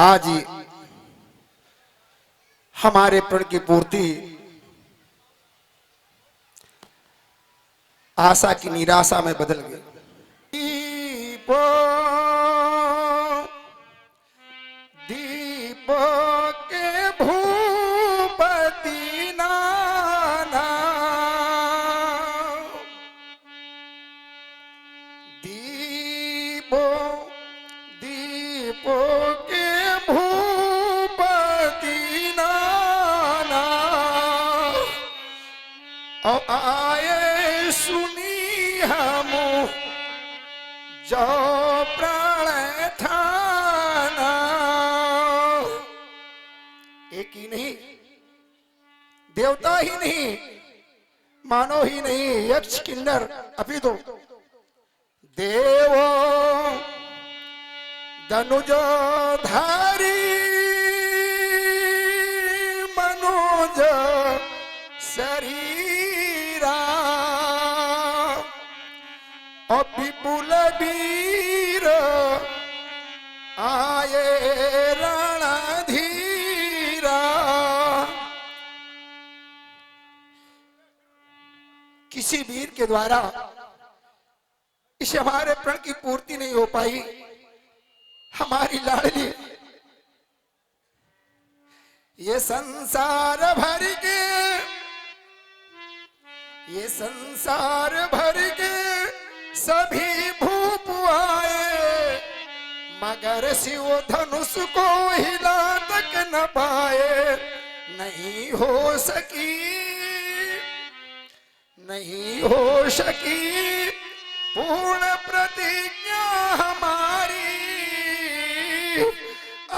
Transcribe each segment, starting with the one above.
आज ही हमारे प्रण की पूर्ति आशा की निराशा में बदल गई। दीपो दीपो के भूपति नाना, दीपो दीपो के भूपति नाना, और आए सुनी हम जो प्राण ठाना। एक ही नहीं, देवता ही नहीं, मानव ही नहीं, यक्ष किन्नर अपितु देवो धनुजधारी मनोज शरीरा, और विपुल वीर आए रणधीरा। किसी वीर के द्वारा इस हमारे प्रण की पूर्ति नहीं हो पाई। हमारी लाडली ये संसार भर के, ये संसार भर के सभी भूप आए, मगर शिव धनुष को हिला तक न पाए। नहीं हो सकी, नहीं हो सकी पूर्ण प्रतिज्ञा हमारी।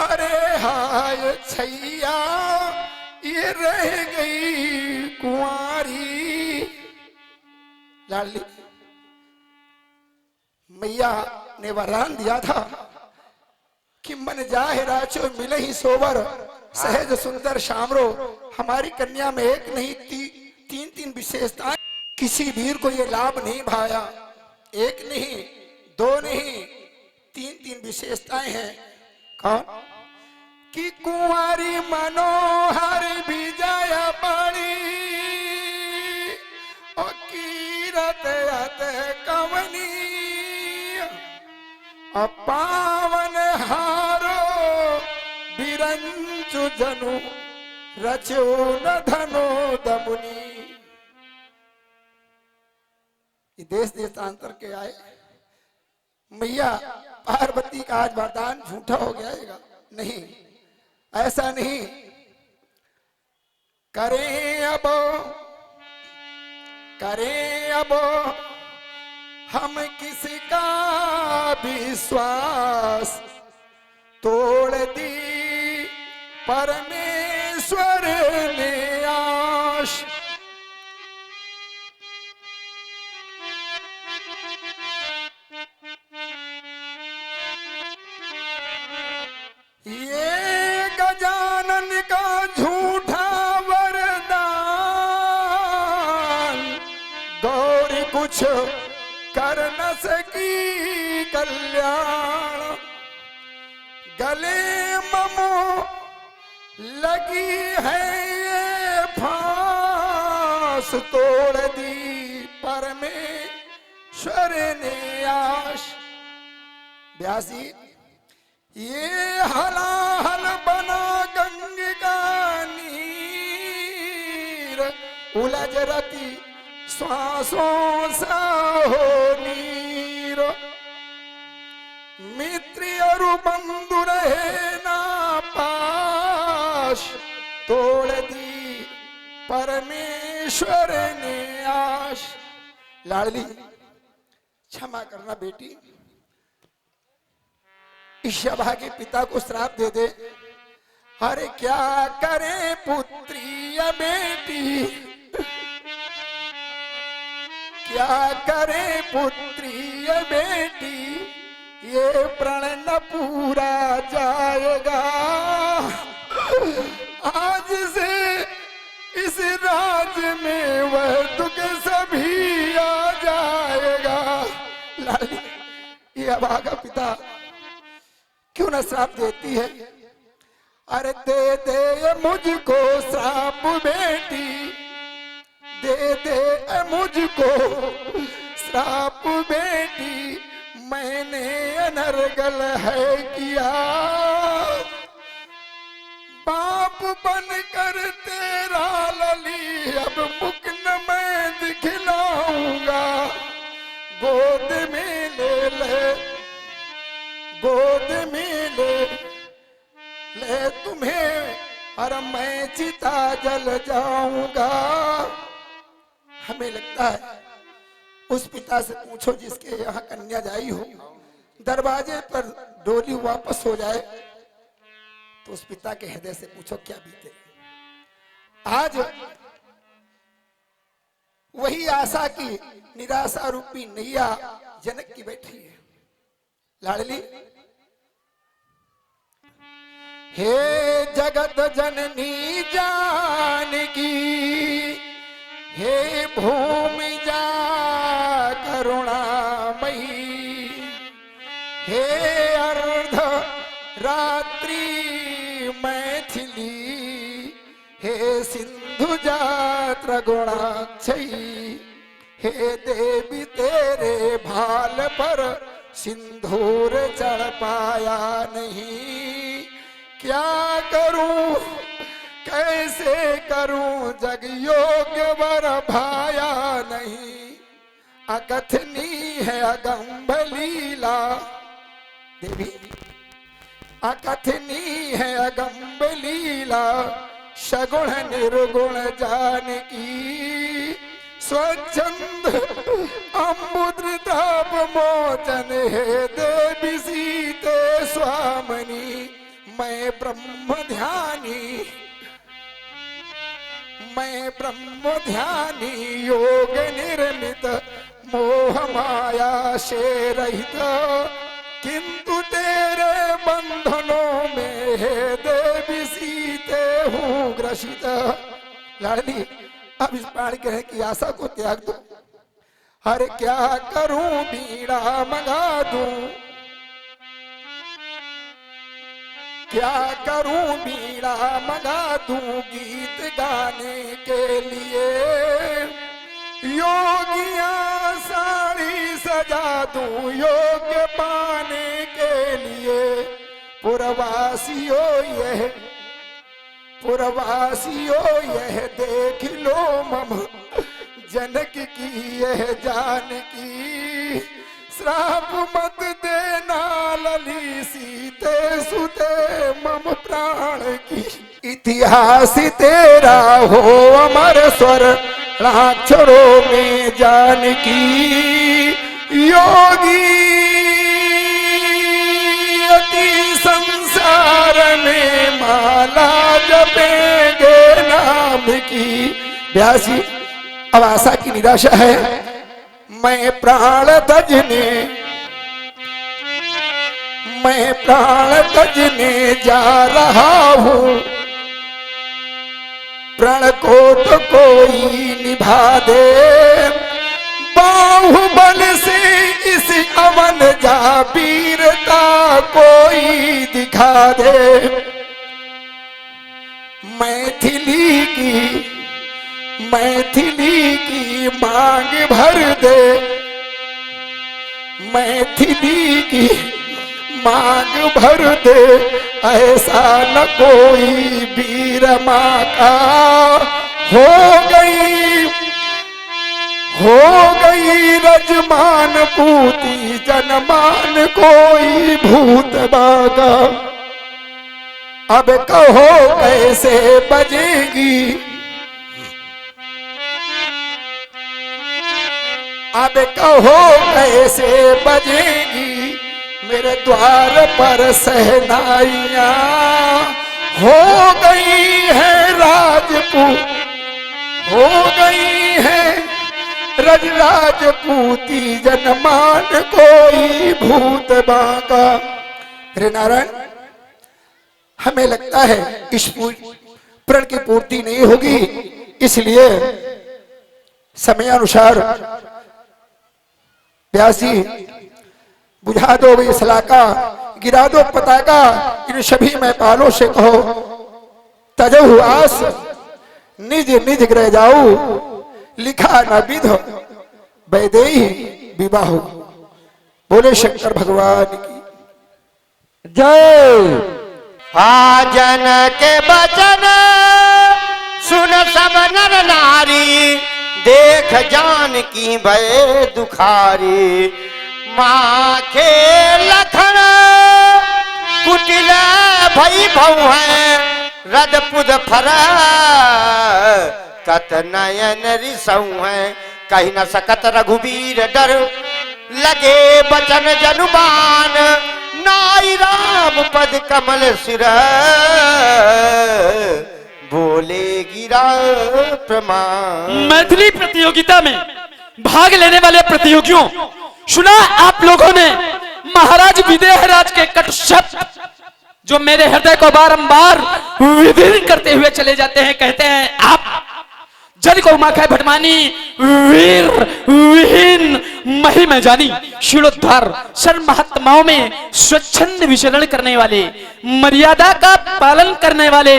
अरे हाय छैया ये रह गई कुंवारी। लाडली मैया ने वरदान दिया था कि मन जाहे राचो मिले ही सोवर, सहज सुंदर शामरो। हमारी कन्या में एक नहीं तीन तीन विशेषताएं। किसी वीर को ये लाभ नहीं भाया। एक नहीं, दो नहीं, तीन तीन विशेषताएं हैं। कौन? कि कुंवारी मनोहर विजय बड़ी, और कीरत अत कवनी, और पावन हारो बिरंचु जनु रचो न धनो दमुनी। देश देशांतर के आए मैया पार्वती का आज वरदान झूठा हो गया। नहीं, ऐसा नहीं करें अब, करें अब हम किसका विश्वास। तोड़ दी परमेश्वर ने आश। ये गजानन का झूठा वरदान, गौरी कुछ कर न सकी कल्याण। गले ममो लगी है ये फांस, तोड़ दी परमेश्वर ने आश। ब्यासी ये हलाहल बना गंगे का नीर, उलझ रती श्वासों सा हो नीर। मित्र और बंधु रहे ना पास, तोड़ दी परमेश्वर ने आश। लाडली क्षमा करना बेटी, इस सभा के पिता को श्राप दे दे। अरे क्या करे पुत्री या बेटी, क्या करे पुत्री या बेटी, ये प्रण न पूरा जाएगा। आज से इस राज्य में वह दुख सभी आ जाएगा। लाडली ये अभागा पिता क्यों न श्राप देती है। अरे दे दे मुझको श्राप बेटी, दे दे मुझको श्राप बेटी, मैंने अनर्गल है किया। बाप बनकर तेरा लली अब मुख न मैं दिखलाऊंगा। गोद में ले, गोद में ले तुम्हें, और मैं चिता जल जाऊंगा। हमें लगता है उस पिता से पूछो जिसके यहाँ कन्या जाई हो, दरवाजे पर डोली वापस हो जाए तो उस पिता के हृदय से पूछो क्या बीते। आज वही आशा की निराशा रूपी नैया जनक की बैठी है। लाडली, हे जगत जननी जानकी, हे भूमि जा करुणामयी, हे अर्ध रात्रि मैथिली, हे सिंधु जात्र गुणाक्षयी, हे देवी तेरे भाल पर सिंदूर चढ़ पाया नहीं। क्या करूं कैसे करूं जग योग्य वर भाया नहीं। अकथनी है अगंभ लीला देवी, अकथनी है अगंभ लीला, सगुण निर्गुण जानकी। स्वच्छंद अम्बुद्रताप मोचन है देवी सीते स्वामिनी। मैं ब्रह्म ध्यानी, मैं ब्रह्म ध्यानी, योग निर्मित मोह माया से रहित, किंतु तेरे बंधनों में है देवी सीते हूँ ग्रसित। लाडली, अब इस प्राण ग्रह की आशा को त्याग दो। अरे क्या करूं बीड़ा मंगा दूं, क्या करूं बीड़ा मंगा दूं गीत गाने के लिए। योगियां साड़ी सजा दूं योग्य पाने के लिए। पुरवासियों यह, पुरवासियों यह देख लो मम जनक की यह जानकी। श्राप मत देना लली सीते सुते मम प्राण की। इतिहास तेरा हो अमर स्वर अक्षरों में जानकी। योगी अति संसार में माला जपेंगे नाम की। ब्यासी, अब आशा की निराशा है। मैं प्राण तजने, मैं प्राण तजने जा रहा हूँ। प्रण को तो कोई निभा दे, बाहुबल से इस अवन जा वीरता कोई दिखा दे। मैथिली की, मैथिली की मांग भर दे, मैथिली की मांग भर दे। ऐसा न कोई वीर माँ का हो गई, हो गई रजमान पूती जनमान कोई भूत बागा। अब कहो कैसे बजेगी, अब कहो कैसे बजेगी मेरे द्वार पर सहनाइयां। हो गई है राजपूत, हो गई है रज राजपूती जनमान कोई भूत बाका। श्री नारायण, हमें लगता है इस प्रण की पूर्ति नहीं होगी, इसलिए समयानुसार व्यासी बुझा दो भी सलाका, गिरा दो पताका। इन सभी महिपालों से कहो तजहु आस निज निज ग्रह जाऊ, लिखा न विधो वैदेही विवाह। बोले शंकर भगवान की जय। आजन के बचन सुन सब नर नारी, देख जान की भय दुखारी। माँ के लखन कुटिल भई भव है, रदपुद फर कत नयन रिसौ है। कही न सकत रघुबीर डर, लगे बचन जनुबान। नाई राम पद कमल सिर, बोले गिरा प्रमाण। मैथिली प्रतियोगिता में भाग लेने वाले प्रतियोगियों, सुना आप लोगों ने महाराज विदेहराज के कटु शब्द जो मेरे हृदय को बारंबार विदीर्ण करते हुए चले जाते हैं। कहते हैं आप जन को उमाखय भटमानी, वीर विहीन मही में जानी। शीलोद्धार सर्व महात्माओं में स्वच्छंद विचरण करने वाले, मर्यादा का पालन करने वाले,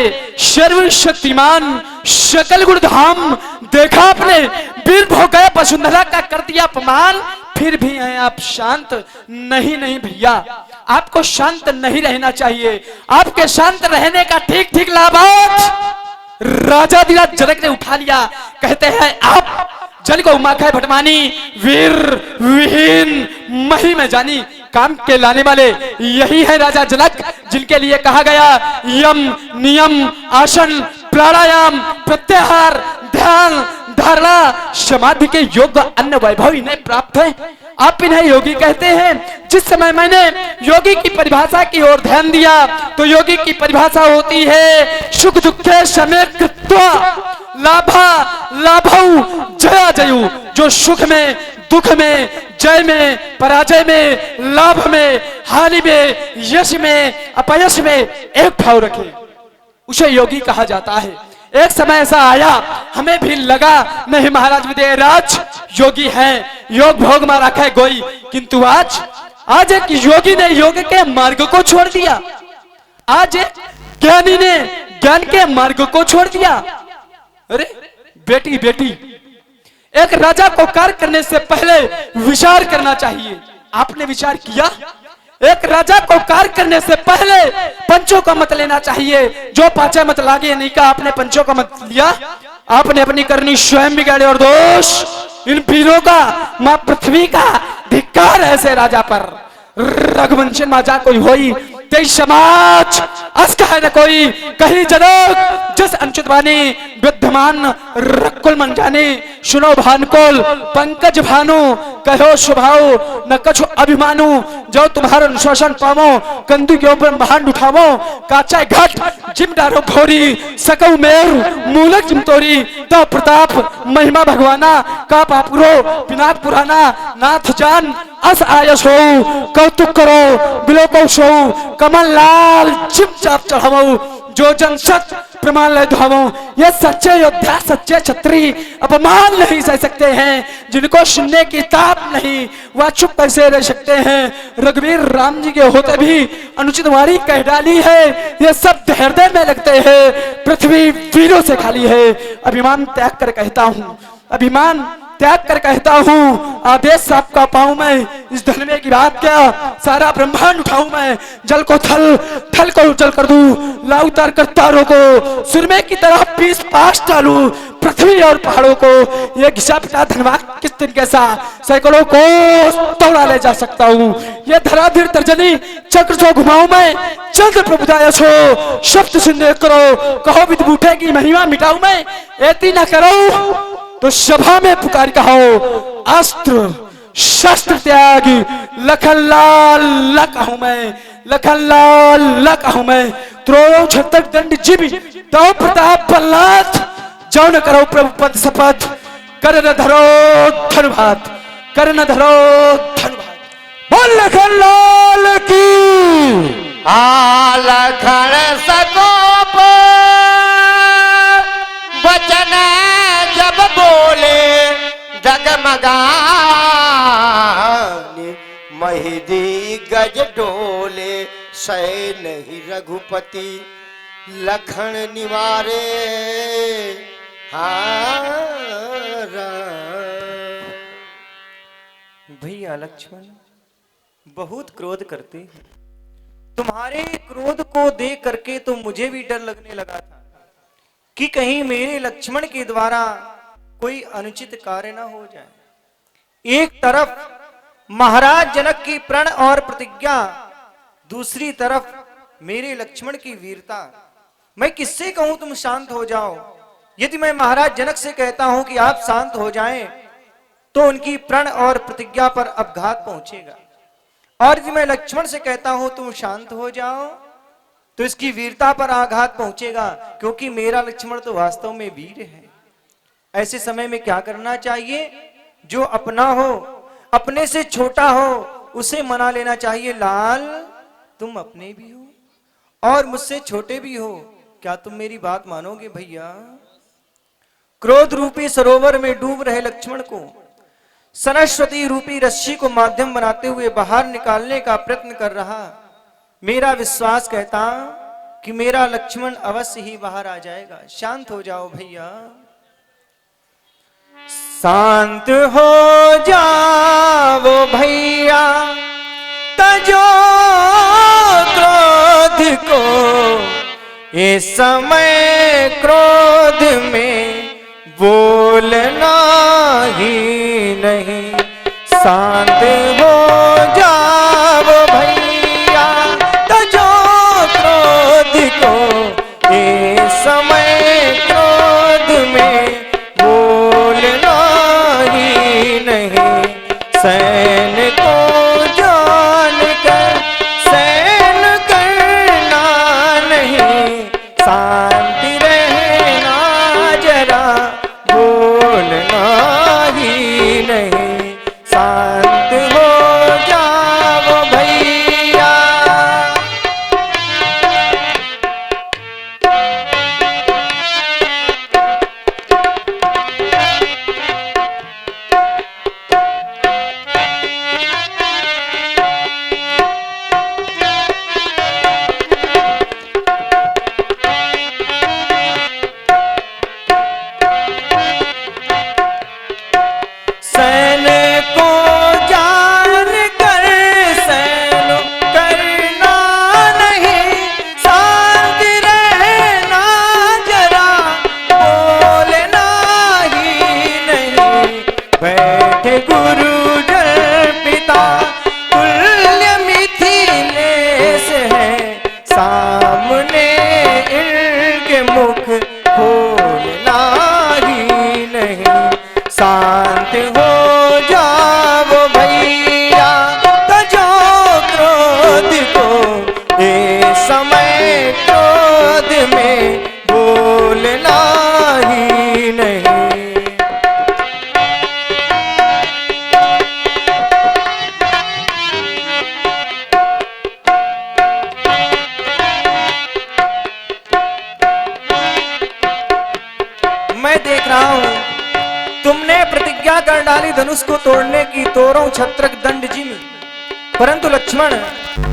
सर्वशक्तिमान सकल गुण धाम। देखा आपने वीर भोगया वसुंधरा का कर दिया अपमान, फिर भी हैं आप शांत। नहीं नहीं भैया, आपको शांत नहीं रहना चाहिए। आपके शांत रहने का ठीक ठीक लाभार्थ राजाधिराज जनक ने उठा लिया। कहते हैं आप जन को उमाखय भटमानी, वीर विहीन मही में जानी। काम के लाने वाले यही है राजा जनक, जिनके लिए कहा गया यम नियम आसन प्राणायाम प्रत्याहार ध्यान धारणा समाधि के योग अन्य वैभव इन्हें प्राप्त है। आप इन्हें योगी कहते हैं। जिस समय मैंने योगी की परिभाषा की ओर ध्यान दिया तो योगी की परिभाषा होती है सुख दुखे समय कृत्वा लाभा लाभौ जया जयु। जो सुख में दुख में जय में पराजय में लाभ में हानि में यश में अपयश में एक भाव रखे, उसे योगी कहा जाता है। एक समय ऐसा आया हमें भी लगा नहीं महाराज विदेहराज योगी हैं, योग भोग में रखा है गोई, किंतु आज एक योगी ने योग के मार्ग को छोड़ दिया। आज एक ज्ञानी ने ज्ञान के मार्ग को छोड़ दिया। अरे बेटी बेटी, एक राजा को कार्य करने से पहले विचार करना चाहिए। आपने विचार किया? एक राजा को कार्य करने से पहले पंचों का मत लेना चाहिए। जो पांचे मत लागे नहीं का आपने पंचों का मत लिया, आपने अपनी करनी स्वयं बिगाड़े। और दोष इन वीरों का, मां पृथ्वी का धिक्कार ऐसे राजा पर। रघुवंशन माजा कोई होई तेई समाज अस कहे न कोई, कहीं जनक जिस अनुचित वाणी विद्यमान रकुल मन जाने। सुनो भानुकुल पंकज भानु, कहो स्वभाव न कछु अभिमानु। जो तुम्हारा अनुशासन पावो कंदू के ऊपर महान उठावो। काचा घट जिम डारो घोरी, सकौ मेर मूलक जिम तोरी। तो प्रताप महिमा भगवाना, का पापुरो पिनाक पुराना। नाथ जान अस आयस हो, कौतुक करो बिलोको सो। कमल लाल जिम चाप चढ़ावो, जो जन सच प्रमाण ले धोवो। ये सच्चे योद्धा सच्चे छत्री अपमान नहीं सह सकते हैं। जिनको सुनने की ताप नहीं वह चुप कैसे रह सकते हैं। रघुवीर राम जी के होते भी अनुचित वाणी कह डाली है। ये सब हृदय में लगते हैं, पृथ्वी वीरों से खाली है। अभिमान त्याग कर कहता हूँ, अभिमान त्याग कर कहता हूँ, आदेश आपका पाऊं मैं। इस धनवे की बात क्या, सारा ब्रह्मांड उठाऊं मैं। जल को थल, थल को जल कर दूं, लाऊ तार कर तारों को सुरमे की तरह पीस पास डालूं। पृथ्वी और पहाड़ों को ये घिसा पिटा धनवा किस तरीके सा सैकड़ों को तोड़ा ले जा सकता हूँ। ये धराधीर तर्जनी चक्र जो घुमाऊं मैं, चंद्र प्रभुदायस हो शब्द सुनने करो। कहो विद बूठे की महिमा मिटाऊं मैं, ऐती न करो तो सभा में पुकार कहो। अस्त्र शस्त्र त्याग लखन लाल लक हूं मैं, लखन लाल लक हूं मैं। त्रोड़ो छतक दंड जीवी तो प्रताप प्रहलाद। जो न करो प्रभु पद शपथ, कर न धरो धनुभात, कर न धरो धनुभात। बोल लखन लाल की। लखन सकोप वचन जब बोले, डगमगाने महिदी गज डोले। सह नहीं रघुपति लखन निवारे हारा। भैया लक्ष्मण बहुत क्रोध करते हैं। तुम्हारे क्रोध को देख करके तो मुझे भी डर लगने लगा था कि कहीं मेरे लक्ष्मण के द्वारा कोई अनुचित कार्य ना हो जाए। एक तरफ महाराज जनक की प्रण और प्रतिज्ञा, दूसरी तरफ मेरे लक्ष्मण की वीरता। मैं किससे कहूं तुम शांत हो जाओ? यदि मैं महाराज जनक से कहता हूं कि आप शांत हो जाएं, तो उनकी प्रण और प्रतिज्ञा पर अपघात पहुंचेगा। और यदि मैं लक्ष्मण से कहता हूं तुम शांत हो जाओ, तो इसकी वीरता पर आघात पहुंचेगा, क्योंकि मेरा लक्ष्मण तो वास्तव में वीर है। ऐसे समय में क्या करना चाहिए? जो अपना हो, अपने से छोटा हो, उसे मना लेना चाहिए। लाल, तुम अपने भी हो और मुझसे छोटे भी हो, क्या तुम मेरी बात मानोगे भैया? क्रोध रूपी सरोवर में डूब रहे लक्ष्मण को सरस्वती रूपी रस्सी को माध्यम बनाते हुए बाहर निकालने का प्रयत्न कर रहा मेरा विश्वास कहता कि मेरा लक्ष्मण अवश्य ही बाहर आ जाएगा। शांत हो जाओ भैया, शांत हो जाओ भैया, तजो क्रोध को, इस समय क्रोध में बोलना ही नहीं। शांत हो जाओ भैया, तजो क्रोध को, इस समय क्रोध में बोलना ही नहीं। सैन को जान कर सैन करना नहीं, शांति रहना जरा बोलना ही नहीं। शांत हो जाओ भैया। सैन को जान कर सैन करना नहीं, शांति रहना जरा बोलना ही नहीं। बैठे गुरुजन पिता तुल्य मिथिलेश है, सामने इनके मुख खोलना ही नहीं। शांत हो जाओ भैया, तजो क्रोध को, ये समय क्रोध में बोलना ही नहीं। मैं देख रहा हूं तुमने प्रतिज्ञा कर डाली धनुष को तोड़ने की, तोड़ो छत्रक दंड जिम। परंतु लक्ष्मण,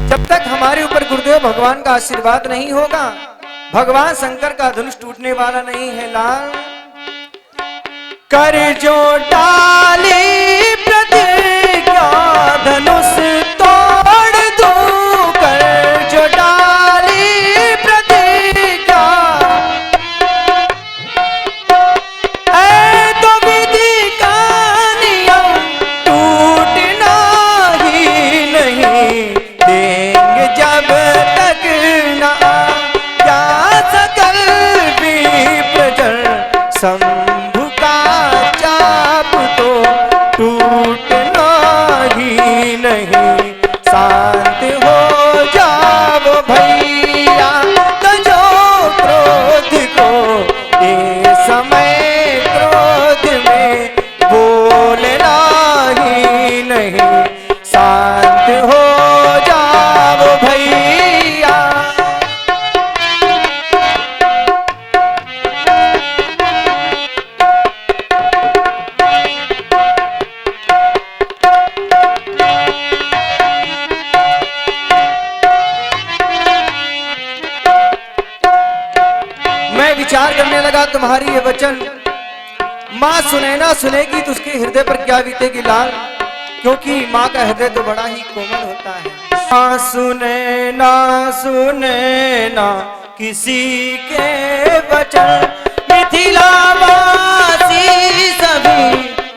जब तक हमारे ऊपर गुरुदेव भगवान का आशीर्वाद नहीं होगा, भगवान शंकर का धनुष टूटने वाला नहीं है। लाल, कर जो डाली प्रतिज्ञा धनुष तोड़ दूं, कर जो डाली प्रतिज्ञा तो विधि का नियम टूटना ही नहीं देंगे जब तक ना या सकल विप्रजन। शंभु का चाप तो टूटना ही नहीं। शांत हो जाओ भैया, तजो क्रोध को, ये समय क्रोध में बोलना ही नहीं। शांत हो जाओ भैया। विचार करने लगा तुम्हारी ये वचन माँ सुनैना सुनेगी तो उसके हृदय पर क्या बीतेगी लाल, क्योंकि माँ का हृदय तो बड़ा ही कोमल होता है। माँ सुनैना किसी के वचन, मिथिला वासी सभी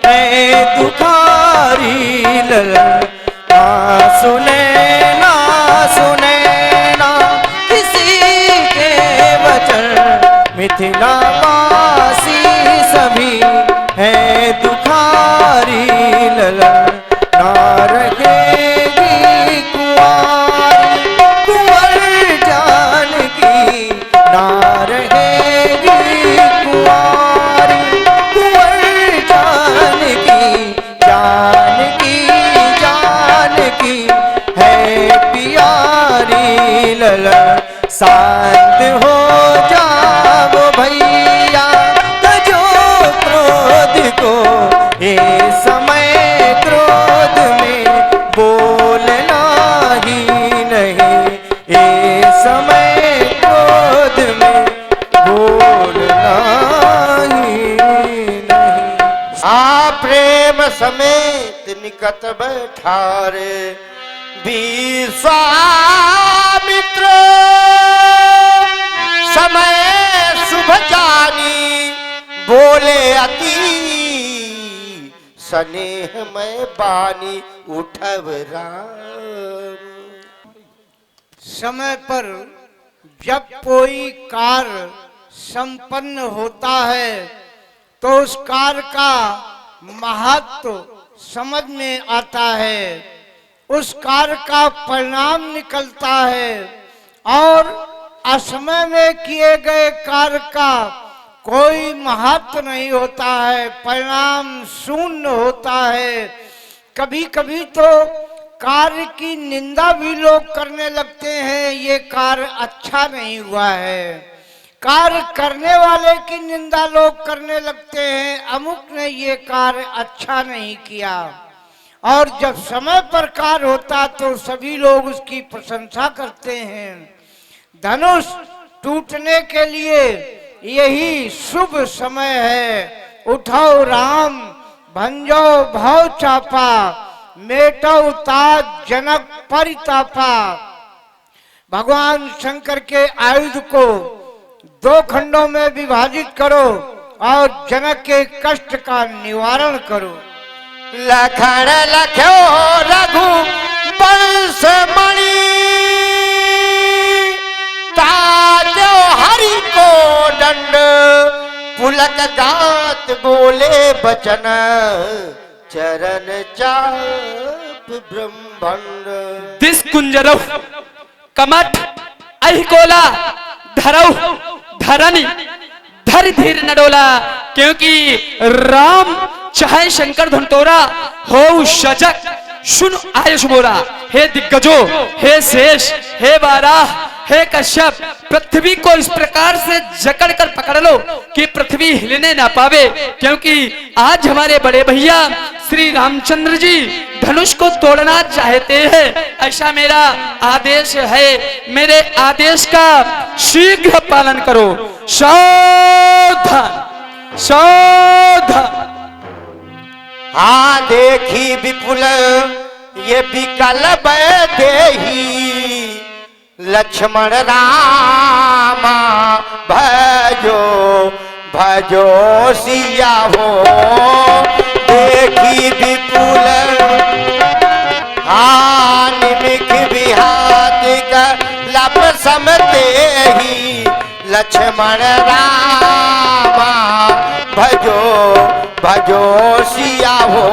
है दुखारी ललन। माँ सुनैना किसी के वचन, मिथिला वासी सभी है दुखारी ललन। ना रहेगी कुंवारी कुंवर जानकी, ना रहेगी कुंवारी कुंवर जानकी, जानकी है प्यारी ललन। शांत हो जाओ भैया तजो क्रोध को, ये समय क्रोध में बोलना ही नहीं, ये समय क्रोध में बोलना ही नहीं। आ प्रेम समेत निकट बैठारे विश्वामित्र, समय शुभ जानी बोले अति स्नेह में बानी उठव राम। समय पर जब कोई कार्य संपन्न होता है तो उस कार्य का महत्व समझ में आता है, उस कार्य का परिणाम निकलता है, और असमय में किए गए कार्य का कोई महत्व नहीं होता है, परिणाम शून्य होता है। कभी कभी तो कार्य की निंदा भी लोग करने लगते हैं, ये कार्य अच्छा नहीं हुआ है। कार्य करने वाले की निंदा लोग करने लगते हैं, अमुक ने ये कार्य अच्छा नहीं किया। और जब समय पर कार्य होता तो सभी लोग उसकी प्रशंसा करते हैं। धनुष टूटने के लिए यही शुभ समय है। उठाओ राम भंजो भाव चापा, मेटो ताज जनक परितापा। भगवान शंकर के आयुध को दो खंडों में विभाजित करो और जनक के कष्ट का निवारण करो। लखन लख्यो रघु वंश मणि, ताजो हरि को दंड। पुलक गात बोले बचन, चरण चाप ब्रह्मांड। दिस कुंजरौ कमठ अहिकोला धरौ धरनी धर धीर न डोला। क्योंकि राम चाहे शंकर धनतोरा हो सजग सुन आयुष मोरा। हे दिग्गजो, हे शेष, हे वाराह, हे कश्यप, पृथ्वी को इस प्रकार से जकड़ कर पकड़ लो कि पृथ्वी हिलने ना पावे। क्योंकि आज हमारे बड़े भैया श्री रामचंद्र जी धनुष को तोड़ना चाहते हैं, ऐसा मेरा आदेश है। मेरे आदेश का शीघ्र पालन करो। सावधान सावधान। हाँ देखी विपुल ये विकल देही, लक्ष्मण रामा भजो भजो सिया हो। देखी विपुल हाँ निमिख विहातिक लब समते ही, लक्ष्मण रामा भजो भजो सिया हो।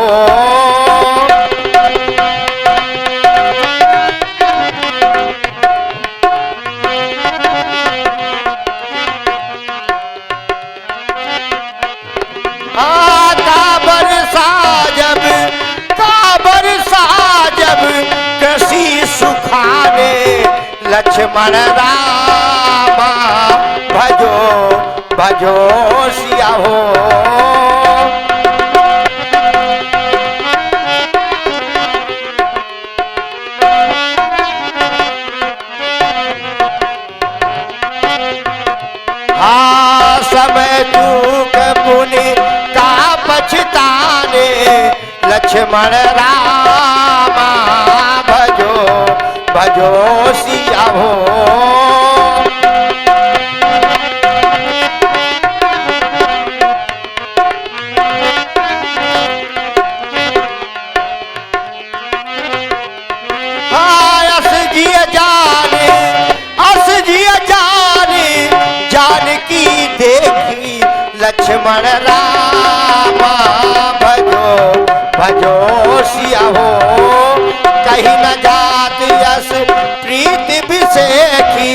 कृषि सुखाने लक्ष्मण रामा भजो भजो सिया हो। हाँ समय चूक पुनि का पछताने लक्ष्मण रामा भजो भजो सिया हो। जानकी देखी लक्ष्मण रामा भजो भजो सिया हो। कहीं न जात यस प्रीति विषेखी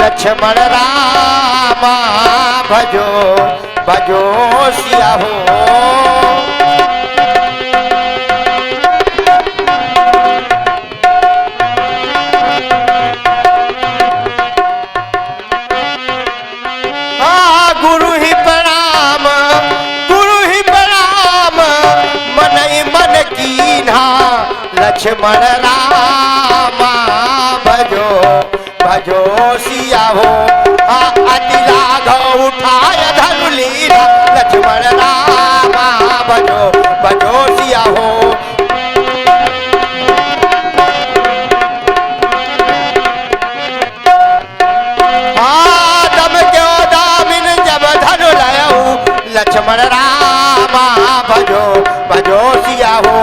लक्ष्मण रामा भजो भजो सिया हो। लक्ष्मण रामा भजो भजो सिया हो। अति लाघव उठाय धनु लीला लक्ष्मण रामा भजो भजो सिया हो। दम क्यों दामिन जब धनु लयऊ लक्ष्मण रामा भजो भजो सिया हो।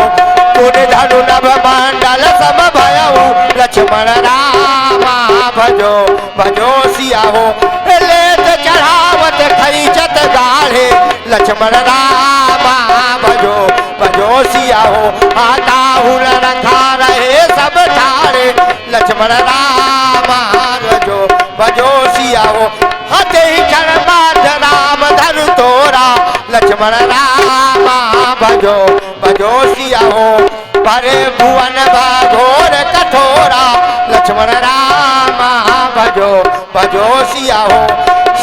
धनु नभ मंडल सम भयऊ लक्ष्मण रामा भजो भजो सिया हो। लेत चढ़ावत खरीचत गाढ़े लक्ष्मण रामा भजो भजो सिया हो। आता हुन रखा रहे सब ठाड़े लक्ष्मण रामा भजो भजो सिया हो। हते क्षण माध्य राम धनु तोरा लक्ष्मण रामा भजो भजो सिया हो। परे भुवन भाघोर कठोरा लक्ष्मण रामा भजो भजो सिया हो।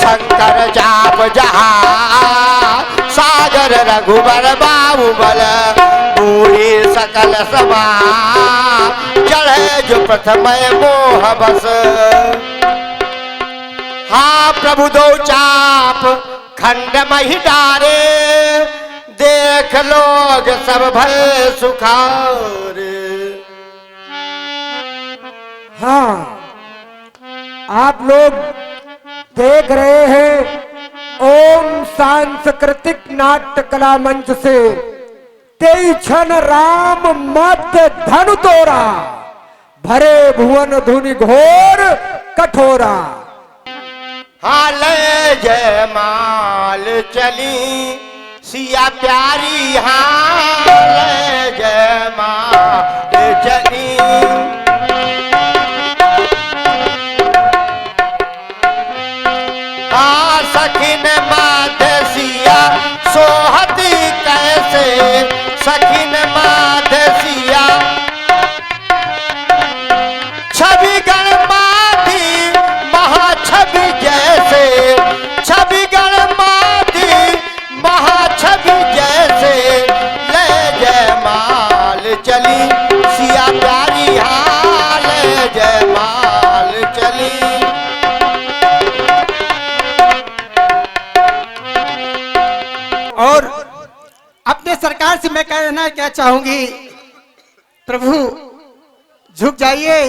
शंकर जाप जहा सागर रघुबर बाहुबल पूरी सकल समा चढ़े जो प्रथम मोह बस। हाँ प्रभु दो चाप खंड मही डारे देख लोग सब भय सुखार। हाँ, आप लोग देख रहे हैं ओम सांस्कृतिक नाट्य कला मंच से 23 क्षण राम मध्य धनु तोरा भरे भुवन धुनि घोर कठोरा। हाँ ले जय माल चली सिया प्यारी हाँ ले जय माल चली। हाँ सखिन माध्य सिया सोहती कैसे सखिन माध्य सिया छवि गण माधी महाछवि जैसे छवि गण माधी महाछवि जैसे ले जय माल चली सिया प्यारी हाँ ले जय माल चली। और अपने सरकार से मैं कहना क्या चाहूंगी, प्रभु झुक जाइए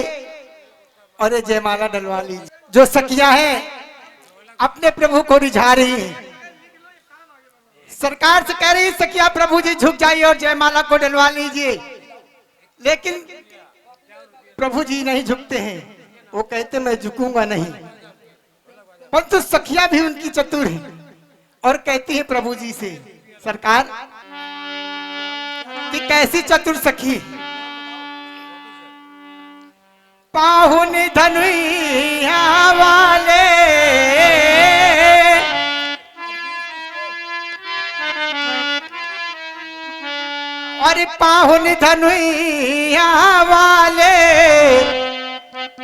और ये जयमाला डलवा लीजिए। जो सखियां हैं अपने प्रभु को रिझा रही हैं, सरकार से कह रही सखिया प्रभु जी झुक जाइए और जयमाला को डलवा लीजिए, लेकिन प्रभु जी नहीं झुकते हैं। वो कहते मैं झुकूंगा नहीं, परंतु सखिया भी उनकी चतुर है और कहती है प्रभु जी से सरकार कि कैसी चतुर सखी। पाहुन धनुइया वाले और पाहुन धनुइया वाले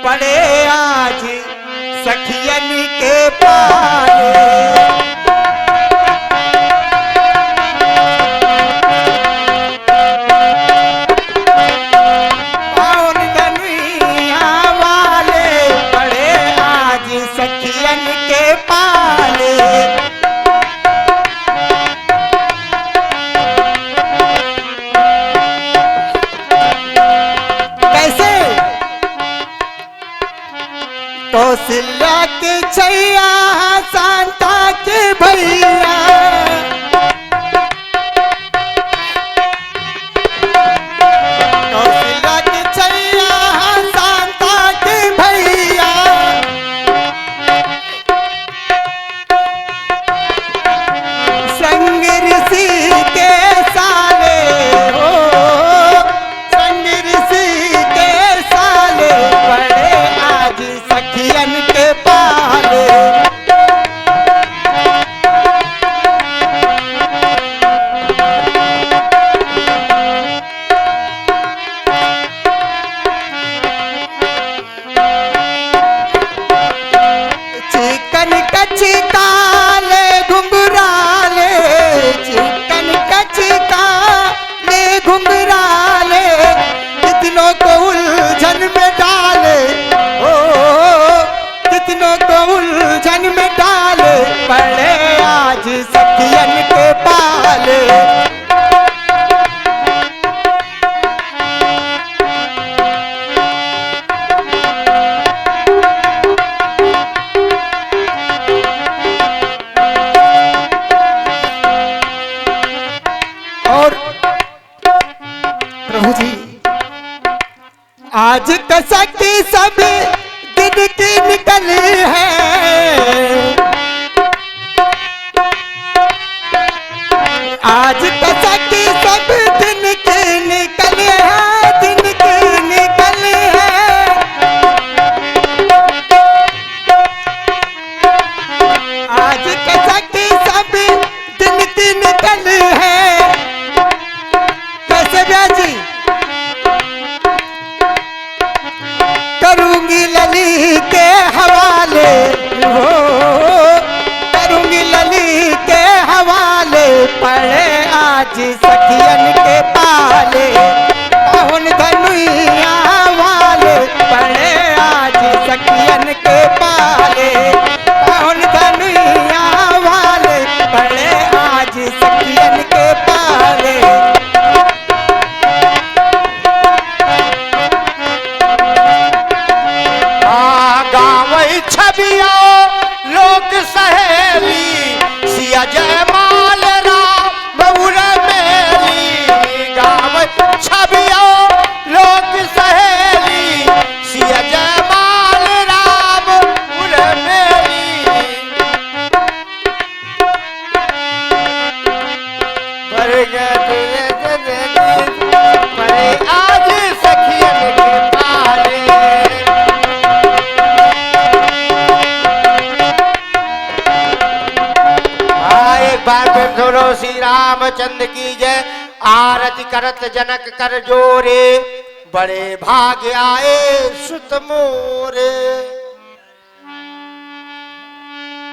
पड़े आज सखियन के पाले। सखियन के पाले काले घुंघराले, चिकन कच काले घुंघराले, कितनों को उलझन में डाले, ओ कितनों को उलझन में डाले, पड़े आज सखियन के पाले। प्रभु जी आज कसक सब दिन की निकली है, आज कसक सब दिन की निकली है, दिन की निकली है। आज कसक सब दिन की निकली है। कैसे ब्याजी करूंगी लली के हवाले, हो करूंगी लली के हवाले, पड़े आज सखियन के पाले, पाहुन धनुइया वाले, पड़े आज सखियन के पाले, पाहुन धनुइया वाले, पड़े आज सखियन के पाले। छबिया लोक सहेली, सिया जयमाल राम बहुर मेली, गाँव छबिया लोक सहेली, सिया जयमाल राम बहुर मेली, परे आज सखियन के पाले। बार फिर सुनो श्री रामचंद्र की जय। आरती करत जनक कर जोरे, बड़े भाग्य आए सुत मोरे।